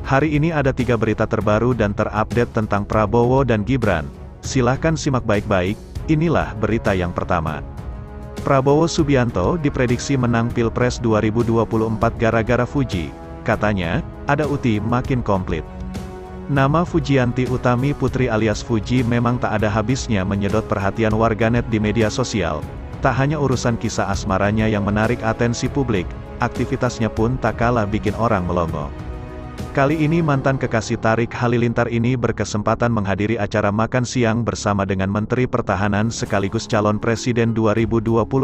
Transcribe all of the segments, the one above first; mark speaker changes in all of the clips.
Speaker 1: Hari ini ada 3 berita terbaru dan terupdate tentang Prabowo dan Gibran. Silahkan simak baik-baik, inilah berita yang pertama. Prabowo Subianto diprediksi menang Pilpres 2024 gara-gara Fuji. Katanya, ada Uti makin komplit. Nama Fujianti Utami Putri alias Fuji memang tak ada habisnya menyedot perhatian warganet di media sosial. Tak hanya urusan kisah asmaranya yang menarik atensi publik, aktivitasnya pun tak kalah bikin orang melongo. Kali ini mantan kekasih Tarik Halilintar ini berkesempatan menghadiri acara makan siang bersama dengan Menteri Pertahanan sekaligus calon Presiden 2024,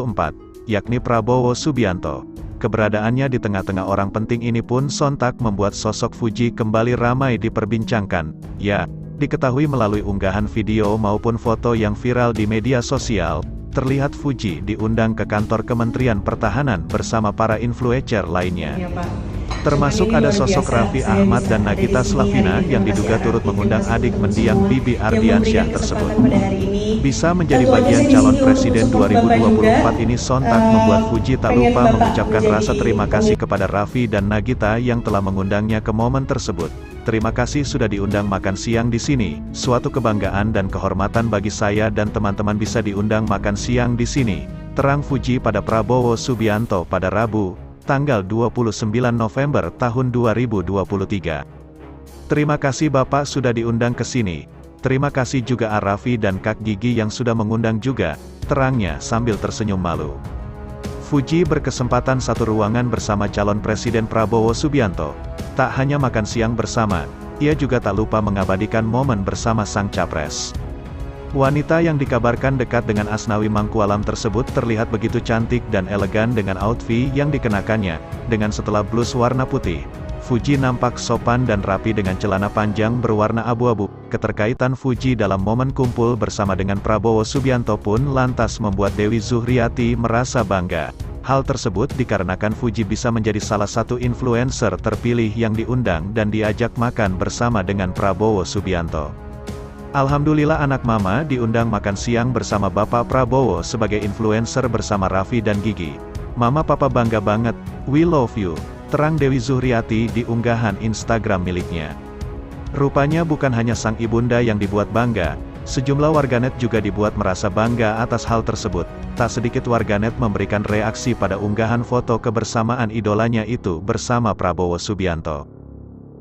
Speaker 1: yakni Prabowo Subianto. Keberadaannya di tengah-tengah orang penting ini pun sontak membuat sosok Fuji kembali ramai diperbincangkan. Ya, diketahui melalui unggahan video maupun foto yang viral di media sosial, terlihat Fuji diundang ke kantor Kementerian Pertahanan bersama para influencer lainnya.
Speaker 2: Ya, Pak.
Speaker 1: Termasuk ada sosok Raffi Ahmad dan Nagita Slavina yang diduga turut mengundang adik mendiang Bibi Ardiansyah tersebut. Bisa menjadi bagian calon Presiden 2024 ini sontak membuat Fuji tak lupa mengucapkan rasa terima kasih kepada Raffi dan Nagita yang telah mengundangnya ke momen tersebut. Terima kasih sudah diundang makan siang di sini. Suatu kebanggaan dan kehormatan bagi saya dan teman-teman bisa diundang makan siang di sini. Terang Fuji pada Prabowo Subianto pada Rabu, tanggal 29 November tahun 2023. Terima kasih Bapak sudah diundang ke sini. Terima kasih juga Raffi dan Kak Gigi yang sudah mengundang juga, terangnya sambil tersenyum malu. Fuji berkesempatan satu ruangan bersama calon Presiden Prabowo Subianto. Tak hanya makan siang bersama, ia juga tak lupa mengabadikan momen bersama sang capres. Wanita yang dikabarkan dekat dengan Asnawi Mangkualam tersebut terlihat begitu cantik dan elegan dengan outfit yang dikenakannya, dengan setelah blus warna putih. Fuji nampak sopan dan rapi dengan celana panjang berwarna abu-abu. Keterkaitan Fuji dalam momen kumpul bersama dengan Prabowo Subianto pun lantas membuat Dewi Zuhriati merasa bangga. Hal tersebut dikarenakan Fuji bisa menjadi salah satu influencer terpilih yang diundang dan diajak makan bersama dengan Prabowo Subianto. Alhamdulillah anak mama diundang makan siang bersama Bapak Prabowo sebagai influencer bersama Raffi dan Gigi. Mama papa bangga banget, we love you, terang Dewi Zuhriati di unggahan Instagram miliknya. Rupanya bukan hanya sang ibunda yang dibuat bangga, sejumlah warganet juga dibuat merasa bangga atas hal tersebut. Tak sedikit warganet memberikan reaksi pada unggahan foto kebersamaan idolanya itu bersama Prabowo Subianto.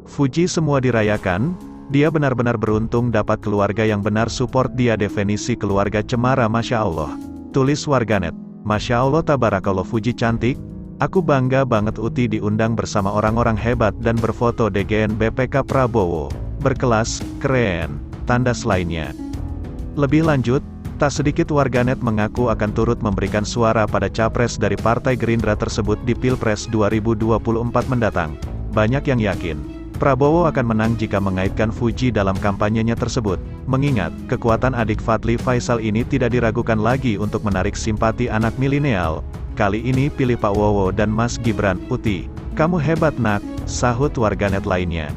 Speaker 1: Fuji semua dirayakan, dia benar-benar beruntung dapat keluarga yang benar support dia. Definisi keluarga cemara Masya Allah. Tulis warganet, Masya Allah tabarakallah Fuji cantik, aku bangga banget Uti diundang bersama orang-orang hebat dan berfoto DGN BPK Prabowo, berkelas, keren, tandas lainnya. Lebih lanjut, tak sedikit warganet mengaku akan turut memberikan suara pada capres dari Partai Gerindra tersebut di Pilpres 2024 mendatang. Banyak yang yakin Prabowo akan menang jika mengaitkan Fuji dalam kampanyenya tersebut, mengingat kekuatan adik Fadli Faisal ini tidak diragukan lagi untuk menarik simpati anak milenial. Kali ini pilih Pak Wowo dan Mas Gibran. Uti, kamu hebat nak, sahut warganet lainnya.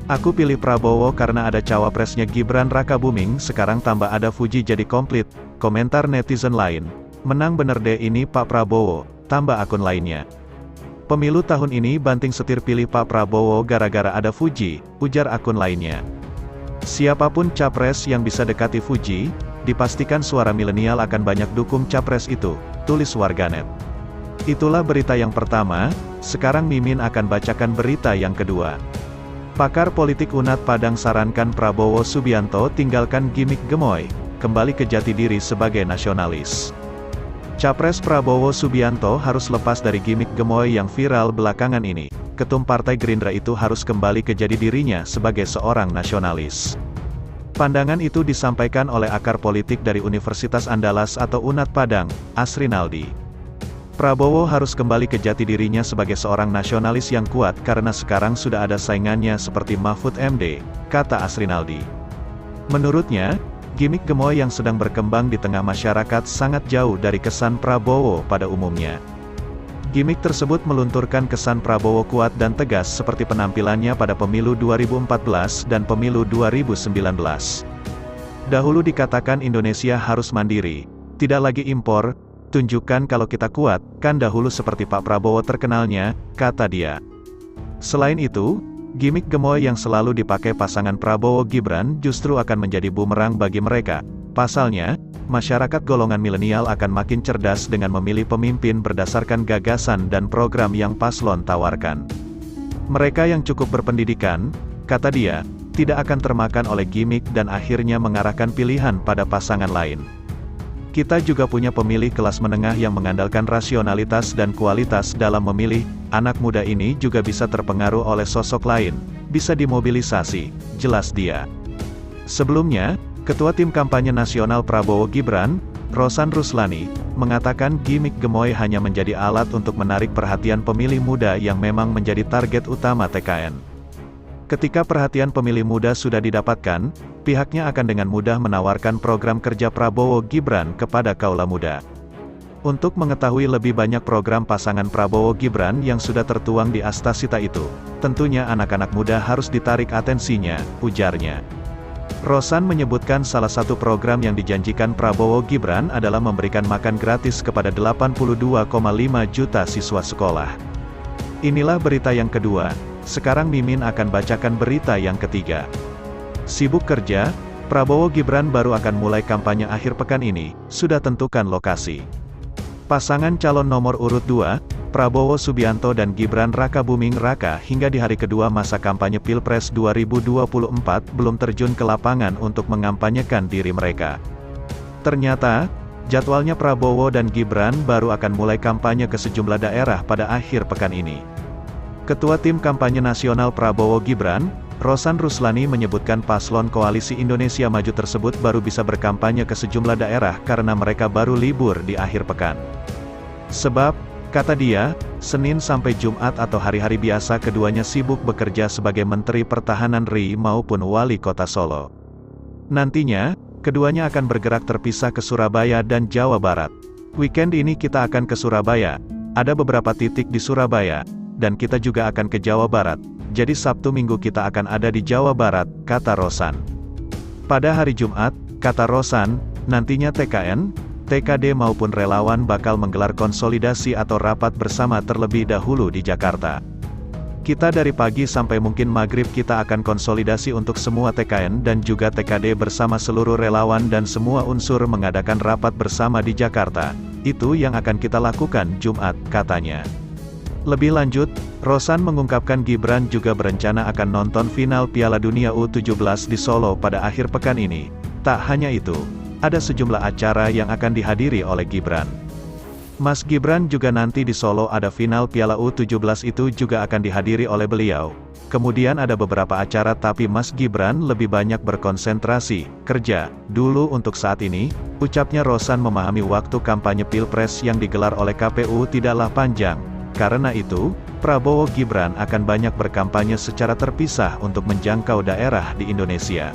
Speaker 1: Aku pilih Prabowo karena ada cawapresnya Gibran Raka Buming, sekarang tambah ada Fuji jadi komplit, komentar netizen lain. Menang bener deh ini Pak Prabowo, tambah akun lainnya. Pemilu tahun ini banting setir pilih Pak Prabowo gara-gara ada Fuji, ujar akun lainnya. Siapapun capres yang bisa dekati Fuji, dipastikan suara milenial akan banyak dukung capres itu, tulis warganet. Itulah berita yang pertama, sekarang Mimin akan bacakan berita yang kedua. Pakar politik UNAD Padang sarankan Prabowo Subianto tinggalkan gimik gemoy, kembali ke jati diri sebagai nasionalis. Capres Prabowo Subianto harus lepas dari gimik gemoy yang viral belakangan ini. Ketum Partai Gerindra itu harus kembali ke jati dirinya sebagai seorang nasionalis. Pandangan itu disampaikan oleh akar politik dari Universitas Andalas atau UNAD Padang, Asrinaldi. Prabowo harus kembali ke jati dirinya sebagai seorang nasionalis yang kuat karena sekarang sudah ada saingannya seperti Mahfud MD, kata Asrinaldi. Menurutnya, gimik gemoy yang sedang berkembang di tengah masyarakat sangat jauh dari kesan Prabowo pada umumnya. Gimik tersebut melunturkan kesan Prabowo kuat dan tegas seperti penampilannya pada pemilu 2014 dan pemilu 2019. Dahulu dikatakan Indonesia harus mandiri, tidak lagi impor, tunjukkan kalau kita kuat, kan dahulu seperti Pak Prabowo terkenalnya, kata dia. Selain itu, Gimik gemoy yang selalu dipakai pasangan Prabowo-Gibran justru akan menjadi bumerang bagi mereka. Pasalnya, masyarakat golongan milenial akan makin cerdas dengan memilih pemimpin berdasarkan gagasan dan program yang paslon tawarkan. Mereka yang cukup berpendidikan, kata dia, tidak akan termakan oleh gimik dan akhirnya mengarahkan pilihan pada pasangan lain. Kita juga punya pemilih kelas menengah yang mengandalkan rasionalitas dan kualitas dalam memilih. Anak muda ini juga bisa terpengaruh oleh sosok lain, bisa dimobilisasi, jelas dia. Sebelumnya, Ketua Tim Kampanye Nasional Prabowo Gibran, Rosan Ruslani, mengatakan gimik gemoy hanya menjadi alat untuk menarik perhatian pemilih muda yang memang menjadi target utama TKN. Ketika perhatian pemilih muda sudah didapatkan, pihaknya akan dengan mudah menawarkan program kerja Prabowo Gibran kepada kaula muda. Untuk mengetahui lebih banyak program pasangan Prabowo Gibran yang sudah tertuang di Astasita itu, tentunya anak-anak muda harus ditarik atensinya, ujarnya. Rosan menyebutkan salah satu program yang dijanjikan Prabowo Gibran adalah memberikan makan gratis kepada 82,5 juta siswa sekolah. Inilah berita yang kedua. Sekarang Mimin akan bacakan berita yang ketiga. Sibuk kerja, Prabowo Gibran baru akan mulai kampanye akhir pekan ini, sudah tentukan lokasi. Pasangan calon nomor urut 2, Prabowo Subianto dan Gibran Raka Buming Raka hingga di hari kedua masa kampanye Pilpres 2024 belum terjun ke lapangan untuk mengampanyekan diri mereka. Ternyata, jadwalnya Prabowo dan Gibran baru akan mulai kampanye ke sejumlah daerah pada akhir pekan ini. Ketua Tim Kampanye Nasional Prabowo Gibran, Rosan Ruslani menyebutkan paslon Koalisi Indonesia Maju tersebut baru bisa berkampanye ke sejumlah daerah karena mereka baru libur di akhir pekan. Sebab, kata dia, Senin sampai Jumat atau hari-hari biasa keduanya sibuk bekerja sebagai Menteri Pertahanan RI maupun Wali Kota Solo. Nantinya, keduanya akan bergerak terpisah ke Surabaya dan Jawa Barat. Weekend ini kita akan ke Surabaya, ada beberapa titik di Surabaya, dan kita juga akan ke Jawa Barat, jadi Sabtu Minggu kita akan ada di Jawa Barat, kata Rosan. Pada hari Jumat, kata Rosan, nantinya TKN, TKD maupun relawan bakal menggelar konsolidasi atau rapat bersama terlebih dahulu di Jakarta. Kita dari pagi sampai mungkin maghrib kita akan konsolidasi untuk semua TKN dan juga TKD bersama seluruh relawan dan semua unsur mengadakan rapat bersama di Jakarta. Itu yang akan kita lakukan Jumat, katanya. Lebih lanjut, Rosan mengungkapkan Gibran juga berencana akan nonton final Piala Dunia U17 di Solo pada akhir pekan ini. Tak hanya itu, ada sejumlah acara yang akan dihadiri oleh Gibran. Mas Gibran juga nanti di Solo ada final Piala U17 itu juga akan dihadiri oleh beliau. Kemudian ada beberapa acara tapi Mas Gibran lebih banyak berkonsentrasi, kerja, dulu untuk saat ini, ucapnya Rosan memahami waktu kampanye Pilpres yang digelar oleh KPU tidaklah panjang. Karena itu, Prabowo Gibran akan banyak berkampanye secara terpisah untuk menjangkau daerah di Indonesia.